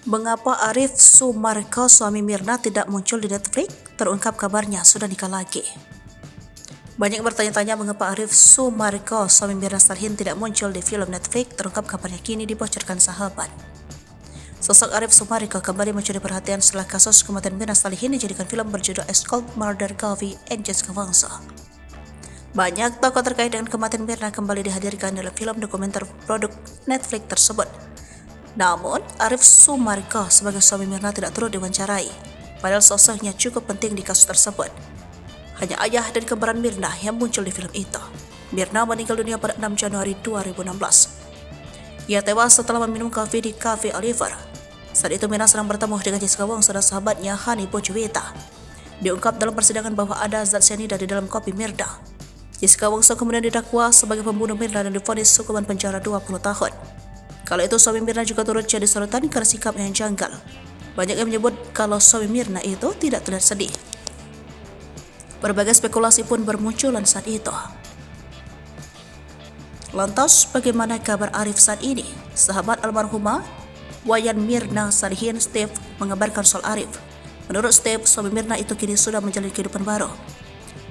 Mengapa Arif Sumarko suami Mirna tidak muncul di Netflix? Terungkap kabarnya sudah nikah lagi. Banyak bertanya-tanya mengapa Arif Sumarko suami Mirna Salihin tidak muncul di film Netflix. Terungkap kabarnya kini dibocorkan sahabat. Sosok Arif Sumarko kembali mencuri perhatian setelah kasus kematian Mirna Salihin dijadikan film berjudul A Cold Murder Coffee and Jessica Wangso. Banyak tokoh terkait dengan kematian Mirna kembali dihadirkan dalam film dokumenter produk Netflix tersebut. Namun, Arif Sumarko sebagai suami Mirna tidak turut diwawancarai, padahal sosoknya cukup penting di kasus tersebut. Hanya ayah dan kembaran Mirna yang muncul di film itu. Mirna meninggal dunia pada 6 Januari 2016. Ia tewas setelah meminum kopi di Cafe Oliver. Saat itu Mirna sedang bertemu dengan Jessica Wangso dan sahabatnya Hani Pojuwita. Diungkap dalam persidangan bahwa ada zat cyanida di dalam kopi Mirna. Jessica Wangso kemudian didakwa sebagai pembunuh Mirna dan divonis hukuman penjara 20 tahun. Kala itu suami Mirna juga turut jadi sorotan karena sikapnya yang janggal. Banyak yang menyebut kalau suami Mirna itu tidak terlihat sedih. Berbagai spekulasi pun bermunculan saat itu. Lantas, bagaimana kabar Arif saat ini? Sahabat almarhumah Wayan Mirna Salihin, Steve, mengabarkan soal Arif. Menurut Steve, suami Mirna itu kini sudah menjalani kehidupan baru.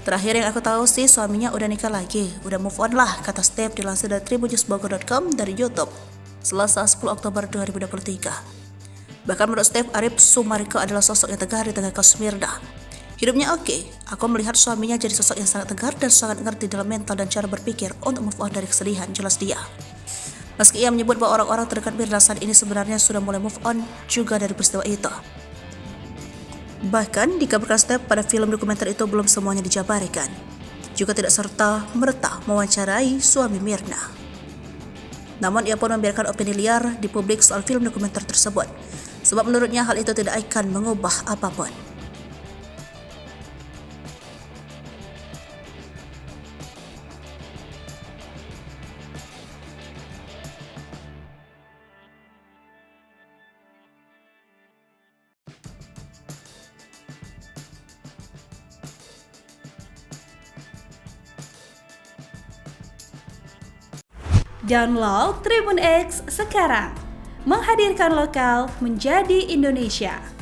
Terakhir yang aku tahu sih suaminya udah nikah lagi, udah move on lah, kata Steve dilansir dari tribunjusbogor.com dari YouTube. Selasa 10 Oktober 2023. Bahkan menurut Steve, Arif Sumarko adalah sosok yang tegar di tengah kasus Mirna. Hidupnya oke. Aku melihat suaminya jadi sosok yang sangat tegar dan sangat ngerti dalam mental dan cara berpikir untuk move on dari kesedihan, jelas dia. Meski ia menyebut bahwa orang-orang terdekat Mirna saat ini sebenarnya sudah mulai move on juga dari peristiwa itu. Bahkan dikabarkan Steve pada film dokumenter itu belum semuanya dijabarkan. Juga tidak serta-merta mewawancarai suami Mirna. Namun ia pun membiarkan opini liar di publik soal film dokumenter tersebut, sebab menurutnya hal itu tidak akan mengubah apapun. Download Tribun X sekarang, menghadirkan lokal menjadi Indonesia.